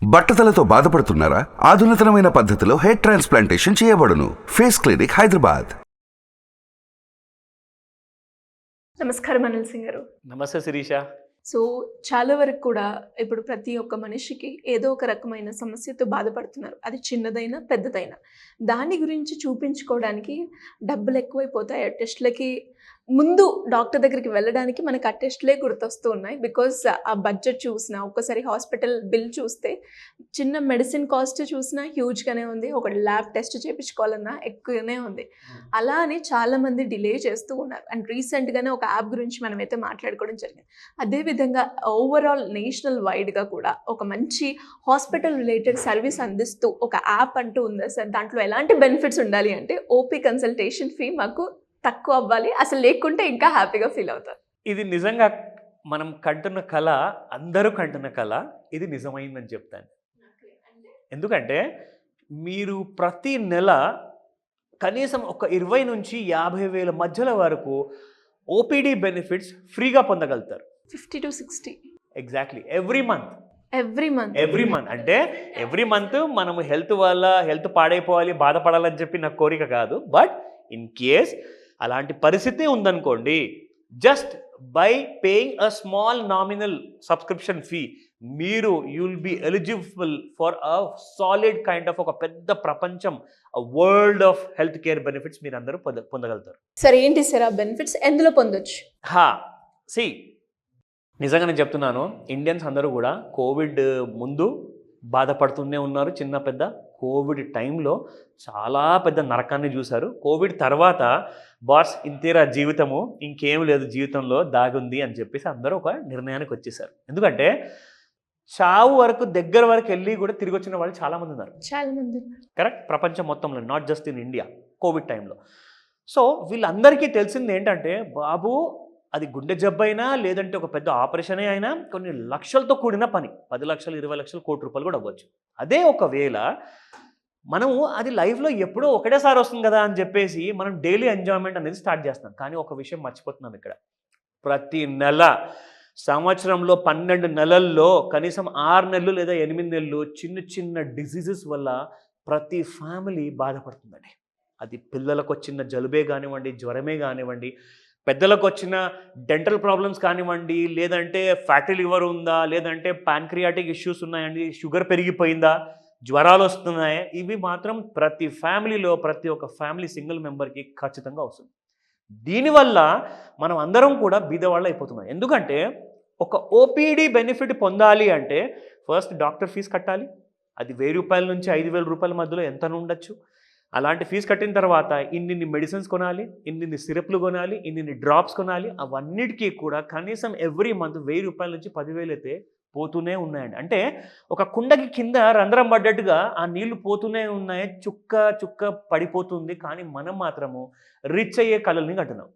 బట్టతలతో బాధపడుతున్నారా? ఆధునితనమైన పద్ధతిలో hair transplantation చేయబడును. Face clinic, Hyderabad. నమస్కారం అనిల్ సింగ్ గారు. నమస్తే శిరీష. సో చాలా వరకు కూడా ఇప్పుడు ప్రతి ఒక్క మనిషికి ఏదో ఒక రకమైన సమస్యతో బాధపడుతున్నారు. అది చిన్నదైనా పెద్దదైనా. దాని గురించి చూపించుకోవడానికి డబ్బులు ఎక్కువైపోతాయి. ఆ టెస్ట్లకి ముందు డాక్టర్ దగ్గరికి వెళ్ళడానికి మనకు ఆ టెస్ట్లే గుర్తొస్తూ ఉన్నాయి. బికాజ్ ఆ బడ్జెట్ చూసినా ఒక్కసారి హాస్పిటల్ బిల్ చూస్తే చిన్న మెడిసిన్ కాస్ట్ చూసినా హ్యూజ్గానే ఉంది. ఒక ల్యాబ్ టెస్ట్ చేయించుకోవాలన్నా ఎక్కువనే ఉంది. అలా అని చాలామంది డిలే చేస్తూ ఉన్నారు. అండ్ రీసెంట్గానే ఒక యాప్ గురించి మనమైతే మాట్లాడుకోవడం జరిగింది. అదేవిధంగా ఓవరాల్ నేషనల్ వైడ్గా కూడా ఒక మంచి హాస్పిటల్ రిలేటెడ్ సర్వీస్ అందిస్తూ ఒక యాప్ అంటూ ఉందా సార్? దాంట్లో ఎలాంటి బెనిఫిట్స్ ఉండాలి అంటే ఓపీ కన్సల్టేషన్ ఫీ మాకు తక్కువ అవ్వాలి, అసలు లేకుంటే ఇంకా హ్యాపీగా ఫీల్ అవుతారు. ఇది నిజంగా మనం కంటున్న కళ, అందరూ కంటున్న కళ. ఇది నిజమైందని చెప్తాను. ఎందుకంటే మీరు ప్రతి నెల కనీసం ఒక 20 నుంచి 50,000 మధ్యల వరకు ఓపీడీ బెనిఫిట్స్ ఫ్రీగా పొందగలుగుతారు. 50 to 60 ఎగ్జాక్ట్లీ ఎవ్రీ మంత్ అంటే ఎవ్రీ మంత్ మనము హెల్త్ పాడైపోవాలి, బాధపడాలని చెప్పి నాకు కోరిక కాదు. బట్ ఇన్ కేస్ అలాంటి పరిస్థితి ఉందనుకోండి, just by paying a small nominal subscription fee మీరు will be eligible for a solid kind of ఒక పెద్ద ప్రపంచం, world of health care benefits మీరు అందరూ పొందగలుగుతారు. సరే, ఏంటి సార్ ఆ బెనిఫిట్స్? ఎందులో పొందొచ్చు? నిజంగా నేను చెప్తున్నాను, ఇండియన్స్ అందరూ కూడా కోవిడ్ ముందు బాధపడుతూనే ఉన్నారు. చిన్న పెద్ద కోవిడ్ టైంలో చాలా పెద్ద నరకాన్ని చూశారు. కోవిడ్ తర్వాత బాస్ ఇంతేరా జీవితము, ఇంకేం లేదు జీవితంలో దాగుంది అని చెప్పేసి అందరూ ఒక నిర్ణయానికి వచ్చేసారు. ఎందుకంటే చావు వరకు దగ్గర వరకు వెళ్ళి కూడా తిరిగి వచ్చిన వాళ్ళు చాలామంది ఉన్నారు. కరెక్ట్, ప్రపంచం మొత్తంలో, not just in India Covid టైంలో. సో వీళ్ళందరికీ తెలిసింది ఏంటంటే, బాబు అది గుండె జబ్బు అయినా లేదంటే ఒక పెద్ద ఆపరేషనే అయినా కొన్ని లక్షలతో కూడిన పని, 10 లక్షలు 20 లక్షలు కోటి రూపాయలు కూడా అవ్వచ్చు. అదే ఒకవేళ మనము అది లైఫ్లో ఎప్పుడో ఒకటేసారి వస్తుంది కదా అని చెప్పేసి మనం డైలీ ఎంజాయ్మెంట్ అనేది స్టార్ట్ చేస్తున్నాం. కానీ ఒక విషయం మర్చిపోతున్నాం ఇక్కడ. ప్రతి నెల సంవత్సరంలో 12 నెలల్లో కనీసం 6 నెలలు లేదా 8 నెలలు చిన్న చిన్న డిసీజెస్ వల్ల ప్రతి ఫ్యామిలీ బాధపడుతుందండి. అది పిల్లలకు వచ్చిన జలుబే కానివ్వండి, జ్వరమే కానివ్వండి, పెద్దలకు వచ్చిన డెంటల్ ప్రాబ్లమ్స్ కానివ్వండి, లేదంటే ఫ్యాటీ లివర్ ఉందా, లేదంటే ప్యాన్క్రియాటిక్ ఇష్యూస్ ఉన్నాయండి, షుగర్ పెరిగిపోయిందా, జ్వరాలు వస్తున్నాయి, ఇవి మాత్రం ప్రతి ఫ్యామిలీలో ప్రతి ఒక్క ఫ్యామిలీ సింగిల్ మెంబర్కి ఖచ్చితంగా వస్తుంది. దీనివల్ల మనం అందరం కూడా బీదవాళ్ళు అయిపోతున్నాం. ఎందుకంటే ఒక ఓపీడీ బెనిఫిట్ పొందాలి అంటే ఫస్ట్ డాక్టర్ ఫీజు కట్టాలి. అది 1000 రూపాయల నుంచి 5,000 రూపాయల మధ్యలో ఎంత ఉండొచ్చు. అలాంటి ఫీజు కట్టిన తర్వాత ఇన్ని మెడిసిన్స్ కొనాలి, ఇన్ని సిరప్లు కొనాలి, ఇన్ని డ్రాప్స్ కొనాలి. అవన్నిటికీ కూడా కనీసం ఎవ్రీ మంత్ 1000 రూపాయల నుంచి 10,000 అయితే పోతూనే ఉన్నాయండి. అంటే ఒక కుండకి కింద రంధ్రం పడ్డట్టుగా ఆ నీళ్లు పోతూనే ఉన్నాయి, చుక్క చుక్క పడిపోతుంది. కానీ మనం మాత్రము రిచ్ అయ్యే కళల్ని కట్టున్నాం.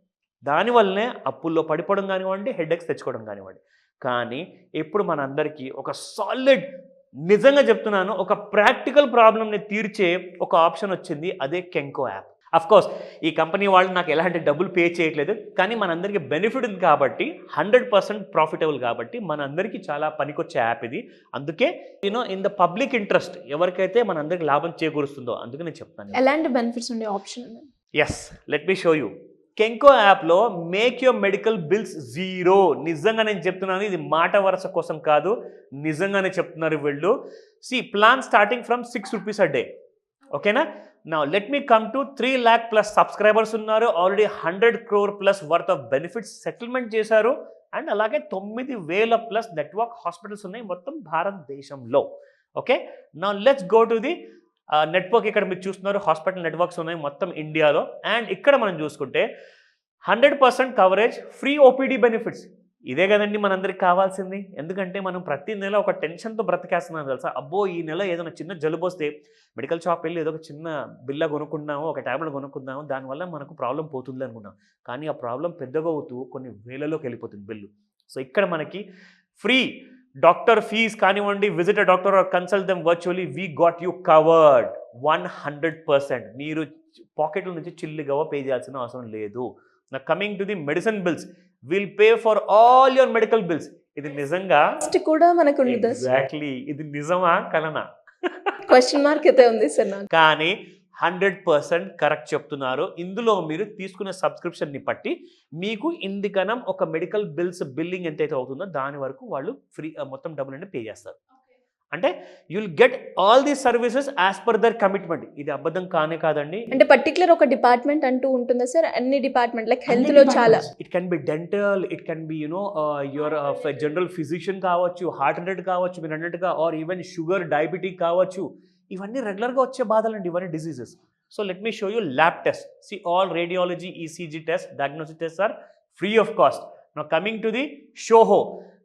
దానివల్లనే అప్పుల్లో పడిపోవడం కానివ్వండి, హెడేక్స్ తెచ్చుకోవడం కానివ్వండి. కానీ ఇప్పుడు మనందరికీ ఒక సాలిడ్, నిజంగా చెప్తున్నాను, ఒక ప్రాక్టికల్ ప్రాబ్లమ్ని తీర్చే ఒక ఆప్షన్ వచ్చింది. అదే కెంకో యాప్. అఫ్కోర్స్ ఈ కంపెనీ వాళ్ళు నాకు ఎలాంటి డబ్బులు పే చేయట్లేదు, కానీ మనందరికీ బెనిఫిట్ ఉంది కాబట్టి, 100% ప్రాఫిటబుల్ కాబట్టి మనందరికీ చాలా పనికొచ్చే యాప్ ఇది. అందుకే ఇన్ ద పబ్లిక్ ఇంట్రెస్ట్ ఎవరికైతే మనందరికీ లాభం చేకూరుస్తుందో అందుకే నేను చెప్తాను. ఎలాంటి బెనిఫిట్స్ ఉండే option? Yes, let me show you. Kenko యాప్లో make your medical bills zero. నిజంగా నేను చెప్తున్నాను, ఇది మాట వరుస కోసం కాదు, నిజంగానే చెప్తున్నారు వీళ్ళు. Plan starting from 6 rupees a day. ఓకేనా? Now let me come to 3 lakh plus subscribers ఉన్నారు. Already 100 crore plus worth of benefits settlement చేశారు. అండ్ అలాగే 9,000 ప్లస్ నెట్వర్క్ హాస్పిటల్స్ ఉన్నాయి మొత్తం భారతదేశంలో. Okay, now let's go to the network. ఇక్కడ మీరు చూస్తున్నారు హాస్పిటల్ నెట్వర్క్స్ ఉన్నాయి మొత్తం ఇండియాలో. అండ్ ఇక్కడ మనం చూసుకుంటే 100% కవరేజ్, ఫ్రీ ఓపీడీ బెనిఫిట్స్. ఇదే కదండి మనందరికి కావాల్సింది. ఎందుకంటే మనం ప్రతి నెల ఒక టెన్షన్తో బ్రతికేస్తున్నాం తెలుసా. అబ్బో ఈ నెల ఏదైనా చిన్న జలుబు వస్తే మెడికల్ షాప్ వెళ్ళి ఏదో ఒక చిన్న బిల్ల కొనుక్కుందాము, ఒక ట్యాబ్లెట్ కొనుక్కుందాము, దానివల్ల మనకు ప్రాబ్లం పోతుంది అనుకున్నాం. కానీ ఆ ప్రాబ్లం పెద్దగా అవుతూ కొన్ని వేలలోకి వెళ్ళిపోతుంది బిల్లు. సో ఇక్కడ మనకి ఫ్రీ డాక్టర్ ఫీజ్ కానివ్వండి, visit a doctor or consult them virtually, we got you covered 100%. మీరు పాకెట్ల నుంచి చిల్లిగా పే చేయాల్సిన అవసరం లేదు. నా coming to the medicine bills, will pay for all your medical bills. ఇది నిజంగా ఫస్ట్ కూడా మనకు ఉండదు. ఎగ్జాక్ట్లీ ఇది నిజమా కలనా? క్వశ్చన్ మార్క్ అయితే ఉంది సార్ నాకు. కానీ 100% కరెక్ట్ చెప్తున్నారు. ఇందులో మీరు తీసుకున్న సబ్స్క్రిప్షన్ని బట్టి మీకు ఇందుకనం ఒక మెడికల్ బిల్లింగ్ ఎంతైతే అవుతుందో దాని వరకు వాళ్ళు ఫ్రీ మొత్తం డబ్బులన్నీ పే చేస్తారు. అంటే you'll get all the services as per their commitment. ఇది అబద్ధం కానే కాదండి. అంటే పర్టికులర్ ఒక డిపార్ట్మెంట్ అంటూ ఉంటుందా సార్? అన్ని డిపార్ట్మెంట్ లైక్ హెల్త్ లో చాలా. It can be dental, it can be your general physician కావచ్చు, హార్ట్ అటాక్ కావచ్చు మీరు అన్నట్టుగా, ఆర్ ఈవెన్ షుగర్ డయాబెటిక్ కావచ్చు. ఇవన్నీ రెగ్యులర్గా వచ్చే బాధలండి, ఇవన్నీ diseases. So let me show you lab test. See all radiology, ECG test, diagnosis test are free of cost. Now coming to the షోహో,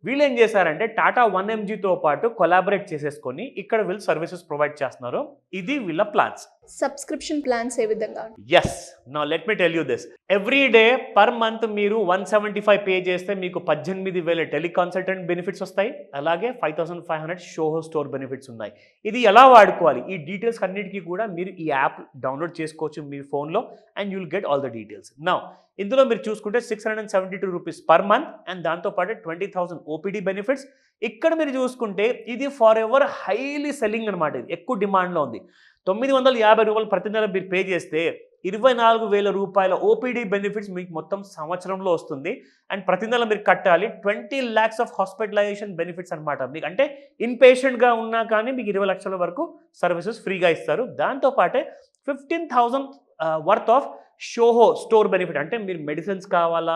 వీళ్ళు ఏం చేశారంటే టాటా 1mgతో పాటు కొలాబరేట్ చేసేసుకొని ఇక్కడ వీళ్ళు సర్వీసెస్ ప్రొవైడ్ చేస్తున్నారు. ఇది వీళ్ళ ప్లాన్స్. సబ్స్క్రిప్షన్ ప్లాన్స్ ఏ విధంగా? Yes, now let me tell you this. Every day per month మీరు 175 పే చేస్తే మీకు 18,000 టెలికన్సల్టెంట్ బెనిఫిట్స్ వస్తాయి. అలాగే 5,500 షోహో స్టోర్ బెనిఫిట్స్ ఉన్నాయి. ఇది ఎలా వాడుకోవాలి, ఈ డీటెయిల్స్ అన్నిటికీ కూడా మీరు ఈ యాప్ డౌన్లోడ్ చేసుకోవచ్చు మీ ఫోన్లో and you will get all the details. Now ఇందులో మీరు చూసుకుంటే 672 రూపీస్ పర్ మంత్ అండ్ దాంతోపాటు 20,000 ఓపీడీ బెనిఫిట్స్. ఇక్కడ మీరు చూసుకుంటే ఇది ఫర్ ఎవర్ హైలీ సెల్లింగ్ అనమాట. ఇది ఎక్కువ డిమాండ్లో ఉంది. 950 రూపాయలు ప్రతి నెల మీరు పే చేస్తే 24,000 రూపాయల ఓపీడీ బెనిఫిట్స్ మీకు మొత్తం సంవత్సరంలో వస్తుంది. అండ్ ప్రతి నెల మీరు కట్టాలి 20 lakhs ఆఫ్ హాస్పిటలైజేషన్ బెనిఫిట్స్ అనమాట. మీకు అంటే ఇన్పేషెంట్గా ఉన్నా కానీ మీకు 20 లక్షల వరకు సర్వీసెస్ ఫ్రీగా ఇస్తారు. దాంతోపాటే 15,000 వర్త్ ఆఫ్ షోహో స్టోర్ బెనిఫిట్. అంటే మీరు మెడిసిన్స్ కావాలా,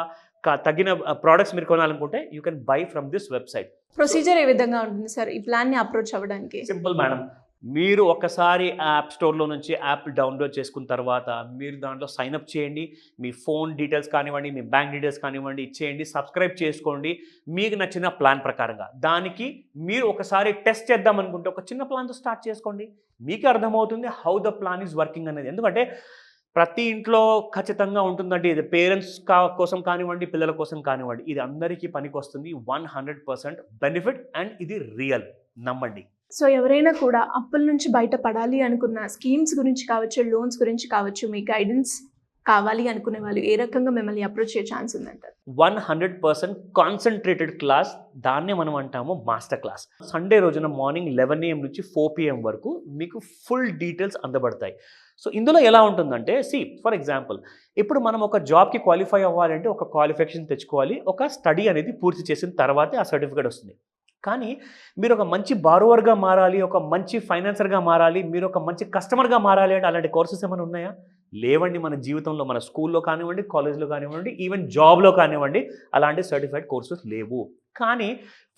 తగిన ప్రోడక్ట్స్ మీరు కొనాలనుకుంటే you can buy from this website. Procedure ఏ విధంగా ఉంటుంది సార్ ఈ ప్లాన్ని అప్రోచ్ అవ్వడానికి? Simple madam. మీరు ఒకసారి యాప్ స్టోర్లో నుంచి యాప్ డౌన్లోడ్ చేసుకున్న తర్వాత మీరు దాంట్లో సైన్అప్ చేయండి. మీ ఫోన్ డీటెయిల్స్ కానివ్వండి, మీ బ్యాంక్ డీటెయిల్స్ కానివ్వండి ఇచ్చేయండి. సబ్స్క్రైబ్ చేసుకోండి మీకు నచ్చిన ప్లాన్ ప్రకారంగా. దానికి మీరు ఒకసారి టెస్ట్ చేద్దాం అనుకుంటే ఒక చిన్న ప్లాన్తో స్టార్ట్ చేసుకోండి. మీకు అర్థమవుతుంది how the plan is working అనేది. ఎందుకంటే ప్రతి ఇంట్లో ఖచ్చితంగా ఉంటుందండి. ఇది పేరెంట్స్ కోసం కానివ్వండి, పిల్లల కోసం కానివ్వండి, ఇది అందరికీ పనికి వస్తుంది. 100% బెనిఫిట్ అండ్ ఇది రియల్, నమ్మండి. సో ఎవరైనా కూడా అప్పుల నుంచి బయటపడాలి అనుకున్న స్కీమ్స్ గురించి కావచ్చు, లోన్స్ గురించి కావచ్చు, మీ గైడెన్స్ కావాలి అనుకునే వాళ్ళు ఏ రకంగా మిమ్మల్ని అప్రోచ్ చేసే ఛాన్స్ ఉందంటారు? 100% కాన్సన్ట్రేటెడ్ క్లాస్, దాన్నే మనం అంటాము మాస్టర్ క్లాస్. సండే రోజున మార్నింగ్ 11 AM నుంచి 4 PM వరకు మీకు ఫుల్ డీటెయిల్స్ అందబడతాయి. సో ఇందులో ఎలా ఉంటుందంటే, ఫర్ ఎగ్జాంపుల్ ఇప్పుడు మనం ఒక జాబ్కి క్వాలిఫై అవ్వాలంటే ఒక క్వాలిఫికేషన్ తెచ్చుకోవాలి. ఒక స్టడీ అనేది పూర్తి చేసిన తర్వాతే ఆ సర్టిఫికేట్ వస్తుంది. కానీ మీరు ఒక మంచి బారోవర్గా మారాలి, ఒక మంచి ఫైనాన్సర్గా మారాలి, మీరు ఒక మంచి కస్టమర్గా మారాలి అంటే అలాంటి కోర్సెస్ ఏమైనా ఉన్నాయా? లేవండి. మన జీవితంలో మన స్కూల్లో కానివ్వండి, కాలేజ్లో కానివ్వండి, ఈవెన్ జాబ్లో కానివ్వండి అలాంటి సర్టిఫైడ్ కోర్సెస్ లేవు. కానీ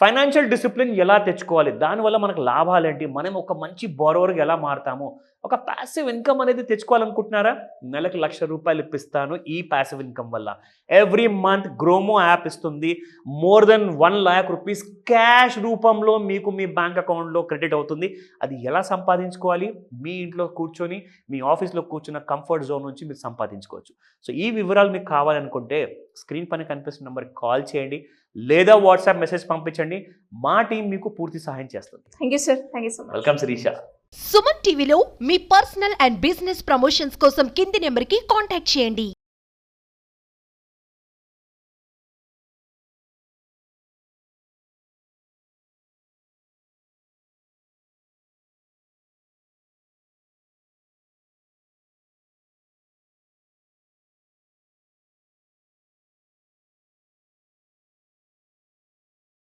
ఫైనాన్షియల్ డిసిప్లిన్ ఎలా తెచ్చుకోవాలి, దానివల్ల మనకు లాభాలు ఏంటి, మనం ఒక మంచి బారోవర్గా ఎలా మారుతాము, ఒక ప్యాసివ్ ఇన్కమ్ అనేది తెచ్చుకోవాలనుకుంటున్నారా? నెలకు ₹1,00,000 ఇప్పిస్తాను ఈ ప్యాసివ్ ఇన్కమ్ వల్ల. ఎవ్రీ మంత్ గ్రోమో యాప్ ఇస్తుంది. More than 1 lakh rupees cash రూపంలో మీకు మీ బ్యాంక్ అకౌంట్లో క్రెడిట్ అవుతుంది. అది ఎలా సంపాదించుకోవాలి? మీ ఇంట్లో కూర్చొని, మీ ఆఫీస్లో కూర్చున్న కంఫర్ట్ జోన్ నుంచి మీరు సంపాదించుకోవచ్చు. సో ఈ వివరాలు మీకు కావాలనుకుంటే స్క్రీన్ పైన కనిపిస్తున్న నెంబర్కి కాల్ చేయండి లేదా వాట్సాప్ మెసేజ్ పంపించండి. మా టీం మీకు పూర్తి సహాయం చేస్తుంది. Thank you sir. Thank you so much. Welcome Shirisha. Suman టీవీలో మీ పర్సనల్ అండ్ బిజినెస్ ప్రమోషన్స్ కోసం కింది నెంబర్కి కాంటాక్ట్ చేయండి.